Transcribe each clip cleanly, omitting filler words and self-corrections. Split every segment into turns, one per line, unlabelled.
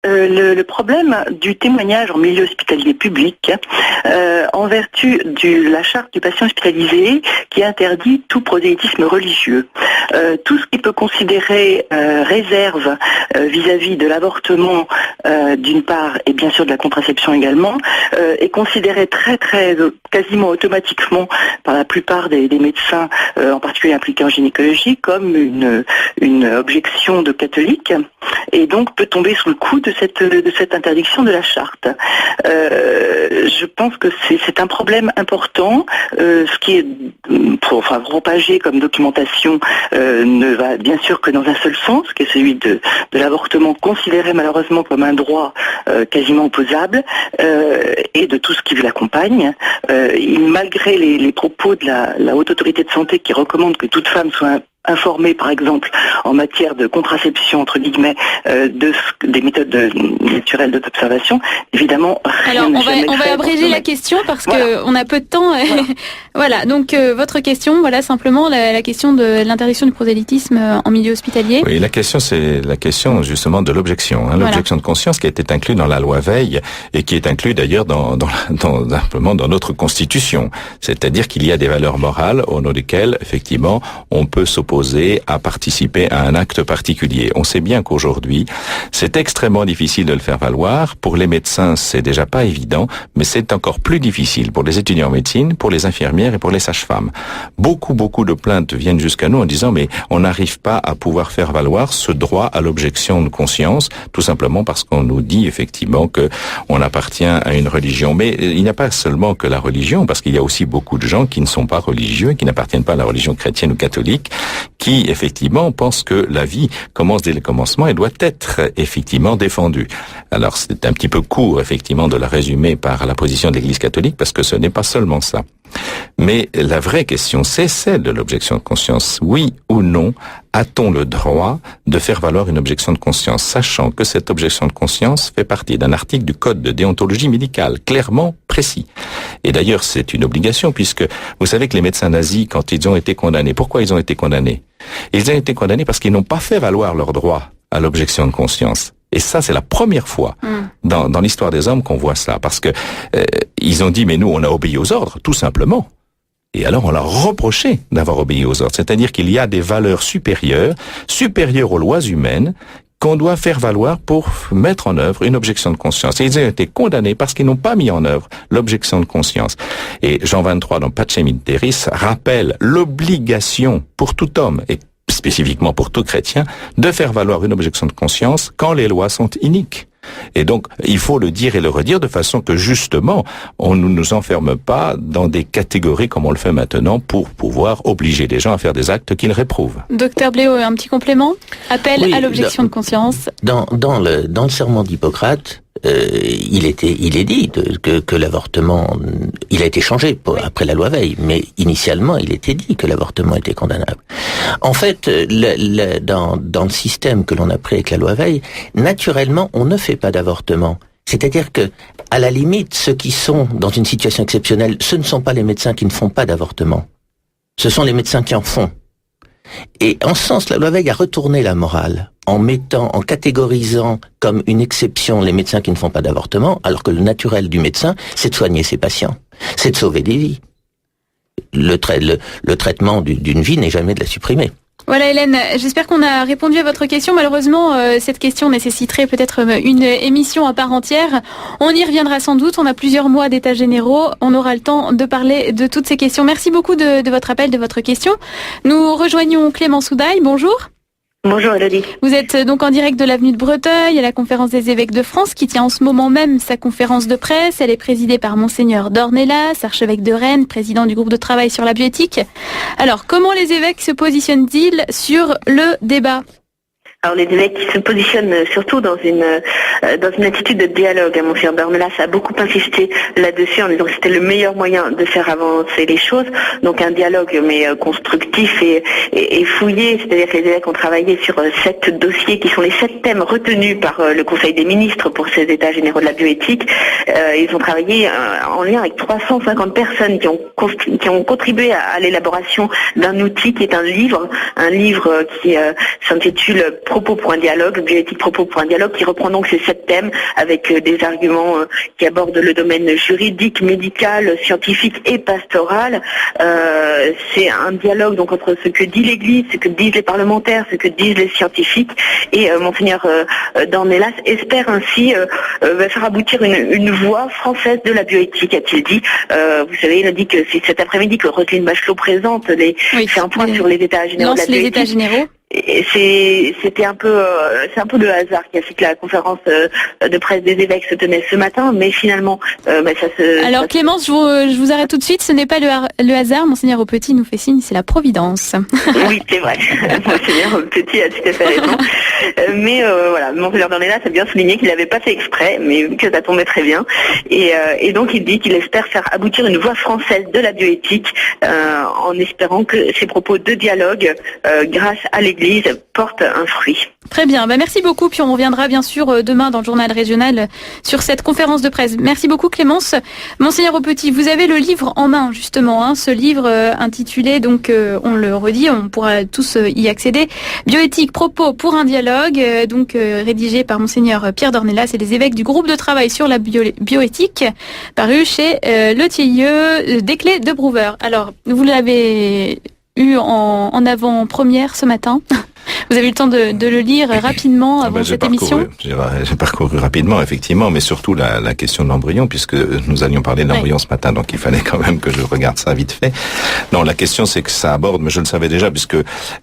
Le problème du témoignage en milieu hospitalier public, en vertu de la charte du patient hospitalisé qui interdit tout prosélytisme religieux. Tout ce qui peut considérer réserve vis-à-vis de l'avortement d'une part et bien sûr de la contraception également, est considéré quasiment automatiquement par la plupart des médecins, en particulier impliqués en gynécologie, comme une objection de catholique, et donc peut tomber sous le coup de cette interdiction de la charte. Je pense que c'est un problème important. Ce qui est propagé comme documentation ne va bien sûr que dans un seul sens, qui est celui de l'avortement considéré malheureusement comme un droit quasiment opposable, et de tout ce qui l'accompagne. Malgré les propos de la Haute Autorité de Santé qui recommande que toute femme soit informée, par exemple, en matière de contraception, entre guillemets, des méthodes naturelles d'observation, évidemment,
alors, on va abréger la question parce que on a peu de temps. Voilà, donc votre question, simplement la question de l'interdiction du prosélytisme en milieu hospitalier.
Oui, la question, c'est la question justement de l'objection. L'objection de conscience qui a été inclue dans la loi Veil et qui est inclue d'ailleurs simplement dans notre Constitution. C'est-à-dire qu'il y a des valeurs morales au nom desquelles, effectivement, on peut s'opposer à participer à un acte particulier. On sait bien qu'aujourd'hui, c'est extrêmement difficile de le faire valoir. Pour les médecins, c'est déjà pas évident, mais c'est encore plus difficile pour les étudiants en médecine, pour les infirmières et pour les sages-femmes. Beaucoup de plaintes viennent jusqu'à nous en disant mais on n'arrive pas à pouvoir faire valoir ce droit à l'objection de conscience, tout simplement parce qu'on nous dit effectivement que on appartient à une religion. Mais il n'y a pas seulement que la religion, parce qu'il y a aussi beaucoup de gens qui ne sont pas religieux, qui n'appartiennent pas à la religion chrétienne ou catholique, qui effectivement pensent que la vie commence dès le commencement et doit être effectivement défendue. Alors c'est un petit peu court effectivement de la résumer par la position de l'Église catholique, parce que ce n'est pas seulement ça. Mais la vraie question, c'est celle de l'objection de conscience. Oui ou non, a-t-on le droit de faire valoir une objection de conscience, sachant que cette objection de conscience fait partie d'un article du Code de déontologie médicale, clairement précis. Et d'ailleurs, c'est une obligation, puisque vous savez que les médecins nazis, quand ils ont été condamnés, pourquoi ils ont été condamnés? Ils ont été condamnés parce qu'ils n'ont pas fait valoir leur droit à l'objection de conscience. Et ça, c'est la première fois dans l'histoire des hommes qu'on voit ça, parce que ils ont dit mais nous on a obéi aux ordres, tout simplement. Et alors on leur reproché d'avoir obéi aux ordres, c'est-à-dire qu'il y a des valeurs supérieures aux lois humaines qu'on doit faire valoir pour mettre en œuvre une objection de conscience. Et ils ont été condamnés parce qu'ils n'ont pas mis en œuvre l'objection de conscience. Et Jean 23 dans Pacem in Terris rappelle l'obligation pour tout homme et spécifiquement pour tout chrétien, de faire valoir une objection de conscience quand les lois sont iniques. Et donc, il faut le dire et le redire de façon que, justement, on ne nous enferme pas dans des catégories comme on le fait maintenant pour pouvoir obliger les gens à faire des actes qu'ils réprouvent.
Docteur Bléau, un petit complément? Appel à l'objection de conscience.
Dans le serment d'Hippocrate, il est dit que l'avortement, il a été changé après la loi Veil, mais initialement il était dit que l'avortement était condamnable. En fait, dans le système que l'on a pris avec la loi Veil, naturellement on ne fait pas d'avortement. C'est-à-dire que, à la limite, ceux qui sont dans une situation exceptionnelle, ce ne sont pas les médecins qui ne font pas d'avortement. Ce sont les médecins qui en font. Et en ce sens, la loi Veil a retourné la morale en catégorisant comme une exception les médecins qui ne font pas d'avortement, alors que le naturel du médecin, c'est de soigner ses patients, c'est de sauver des vies. Le traitement d'une vie n'est jamais de la supprimer.
Voilà Hélène, j'espère qu'on a répondu à votre question. Malheureusement, cette question nécessiterait peut-être une émission à part entière. On y reviendra sans doute, on a plusieurs mois d'états généraux, on aura le temps de parler de toutes ces questions. Merci beaucoup de votre appel, de votre question. Nous rejoignons Clémence Houdaille, bonjour.
Bonjour Elodie.
Vous êtes donc en direct de l'avenue de Breteuil à la conférence des évêques de France qui tient en ce moment même sa conférence de presse. Elle est présidée par Monseigneur Dornelas, archevêque de Rennes, président du groupe de travail sur la bioéthique. Alors, comment les évêques se positionnent-ils sur le débat ?
Alors les évêques qui se positionnent surtout dans une attitude de dialogue. Monseigneur Dornelas a beaucoup insisté là-dessus en disant que c'était le meilleur moyen de faire avancer les choses. Donc un dialogue mais constructif et fouillé, c'est-à-dire que les évêques ont travaillé sur 7 dossiers qui sont les 7 thèmes retenus par le Conseil des ministres pour ces états généraux de la bioéthique. Ils ont travaillé en lien avec 350 personnes qui ont contribué à l'élaboration d'un outil qui est un livre qui s'intitule Propos pour un dialogue, bioéthique Propos pour un dialogue, qui reprend donc ces 7 thèmes avec des arguments qui abordent le domaine juridique, médical, scientifique et pastoral. C'est un dialogue donc entre ce que dit l'Église, ce que disent les parlementaires, ce que disent les scientifiques, et Monseigneur Dornelas espère ainsi faire aboutir une voie française de la bioéthique, a-t-il dit. Vous savez, il a dit que c'est cet après-midi que Roselyne Bachelot présente c'est un point sur les états généraux de la bioéthique.
Les états généraux.
Et c'est un peu le hasard qui a fait que la conférence de presse des évêques se tenait ce matin, mais finalement,
Alors Clémence, je vous arrête tout de suite. Ce n'est pas le hasard. Monseigneur Aupetit nous fait signe, c'est la providence.
Oui, c'est vrai. Monseigneur Aupetit a tout à fait raison. Mais voilà, Monseigneur Dornelas a bien souligné qu'il n'avait pas fait exprès, mais que ça tombait très bien. Et donc il dit qu'il espère faire aboutir une voie française de la bioéthique, en espérant que ses propos de dialogue, grâce à l'Église, porte un fruit.
Très bien, merci beaucoup. Puis on reviendra bien sûr demain dans le journal régional sur cette conférence de presse. Merci beaucoup Clémence. Monseigneur Aupetit, vous avez le livre en main justement, ce livre intitulé, donc on le redit, on pourra tous y accéder, Bioéthique, Propos pour un dialogue, rédigé par Monseigneur Pierre Dornelas et les évêques du groupe de travail sur la bioéthique, paru chez Le Tillieu, des Clés de Brouwer. Alors, vous l'avez eu en avant-première ce matin. Vous avez eu le temps de le lire rapidement avant cette émission?
J'ai parcouru rapidement, effectivement, mais surtout la question de l'embryon, puisque nous allions parler de l'embryon ce matin, donc il fallait quand même que je regarde ça vite fait. Non, la question c'est que ça aborde, mais je le savais déjà, puisque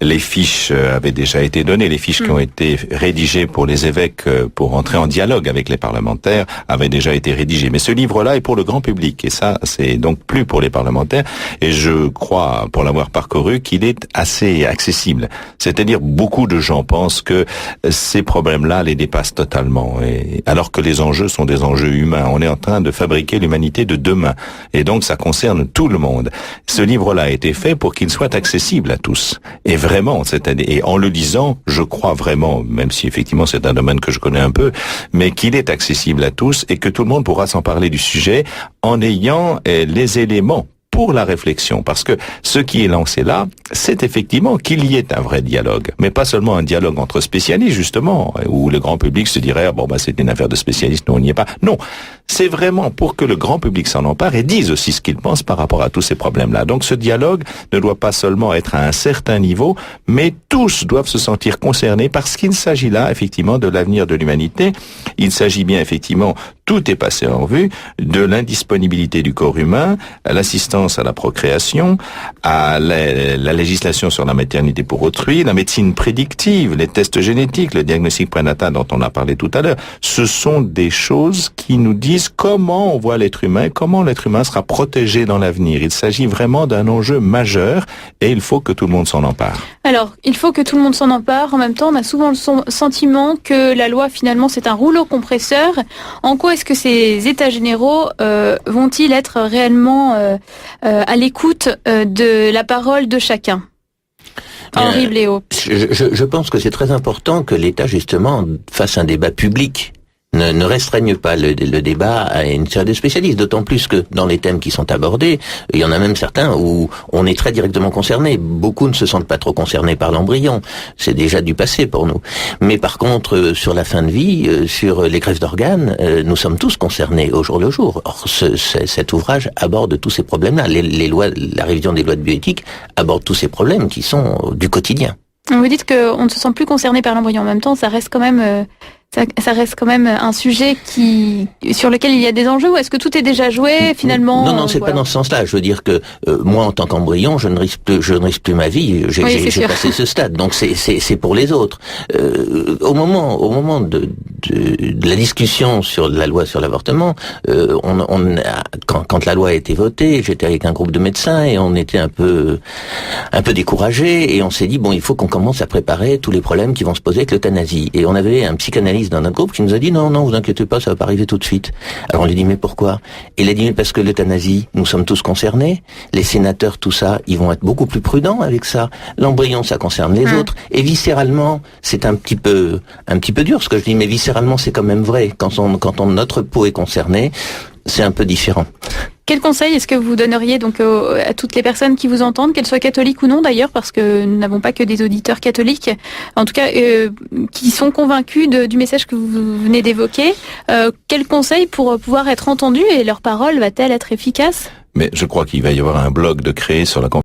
les fiches avaient déjà été données, les fiches qui ont été rédigées pour les évêques pour entrer en dialogue avec les parlementaires avaient déjà été rédigées. Mais ce livre-là est pour le grand public, et ça, c'est donc plus pour les parlementaires, et je crois, pour l'avoir parcouru, qu'il est assez accessible. C'est-à-dire, beaucoup de gens pensent que ces problèmes-là les dépassent totalement, alors que les enjeux sont des enjeux humains. On est en train de fabriquer l'humanité de demain, et donc ça concerne tout le monde. Ce livre-là a été fait pour qu'il soit accessible à tous, et vraiment, et en le lisant, je crois vraiment, même si effectivement c'est un domaine que je connais un peu, mais qu'il est accessible à tous et que tout le monde pourra s'en parler du sujet en ayant les éléments pour la réflexion, parce que ce qui est lancé là, c'est effectivement qu'il y ait un vrai dialogue, mais pas seulement un dialogue entre spécialistes, justement, où le grand public se dirait, c'est une affaire de spécialistes, nous on n'y est pas. Non, c'est vraiment pour que le grand public s'en empare et dise aussi ce qu'il pense par rapport à tous ces problèmes-là. Donc ce dialogue ne doit pas seulement être à un certain niveau, mais tous doivent se sentir concernés, parce qu'il s'agit là, effectivement, de l'avenir de l'humanité. Il s'agit bien, effectivement, tout est passé en vue, de l'indisponibilité du corps humain, à l'assistance à la procréation, à la législation sur la maternité pour autrui, la médecine prédictive, les tests génétiques, le diagnostic prénatal dont on a parlé tout à l'heure. Ce sont des choses qui nous disent comment on voit l'être humain, comment l'être humain sera protégé dans l'avenir. Il s'agit vraiment d'un enjeu majeur et il faut que tout le monde s'en empare.
Alors, il faut que tout le monde s'en empare. En même temps, on a souvent le sentiment que la loi, finalement, c'est un rouleau compresseur. En quoi est-ce que ces états généraux vont-ils être réellement à l'écoute de la parole de chacun? Henri Bléau.
Je pense que c'est très important que l'État, justement, fasse un débat public. Ne restreigne pas le débat à une série de spécialistes, d'autant plus que dans les thèmes qui sont abordés, il y en a même certains où on est très directement concerné. Beaucoup ne se sentent pas trop concernés par l'embryon, c'est déjà du passé pour nous. Mais par contre, sur la fin de vie, sur les greffes d'organes, nous sommes tous concernés au jour le jour. Or, cet ouvrage aborde tous ces problèmes-là. Les lois, la révision des lois de bioéthique aborde tous ces problèmes qui sont du quotidien.
Vous dites qu'on ne se sent plus concerné par l'embryon. En même temps, ça reste quand même... Ça reste quand même un sujet sur lequel il y a des enjeux, ou est-ce que tout est déjà joué finalement?
Non, c'est pas dans ce sens-là. Je veux dire que moi, en tant qu'embryon, je ne risque plus ma vie. J'ai passé ce stade, donc c'est pour les autres. Au moment de la discussion sur la loi sur l'avortement, quand la loi a été votée, j'étais avec un groupe de médecins et on était un peu découragés et on s'est dit il faut qu'on commence à préparer tous les problèmes qui vont se poser avec l'euthanasie. Et on avait un psychanalyste dans notre groupe qui nous a dit non, vous inquiétez pas, ça va pas arriver tout de suite. Alors on lui dit mais pourquoi? Il a dit mais parce que l'euthanasie, nous sommes tous concernés, les sénateurs, tout ça, ils vont être beaucoup plus prudents avec ça. L'embryon, ça concerne les autres. Et viscéralement, c'est un petit peu dur ce que je dis, mais viscéralement c'est quand même vrai. Quand notre peau est concernée, c'est un peu différent.
Quel conseil est-ce que vous donneriez donc à toutes les personnes qui vous entendent, qu'elles soient catholiques ou non d'ailleurs, parce que nous n'avons pas que des auditeurs catholiques, en tout cas qui sont convaincus du message que vous venez d'évoquer. Quel conseil pour pouvoir être entendus et leur parole va-t-elle être efficace ?
Mais je crois qu'il va y avoir un blog de créer sur la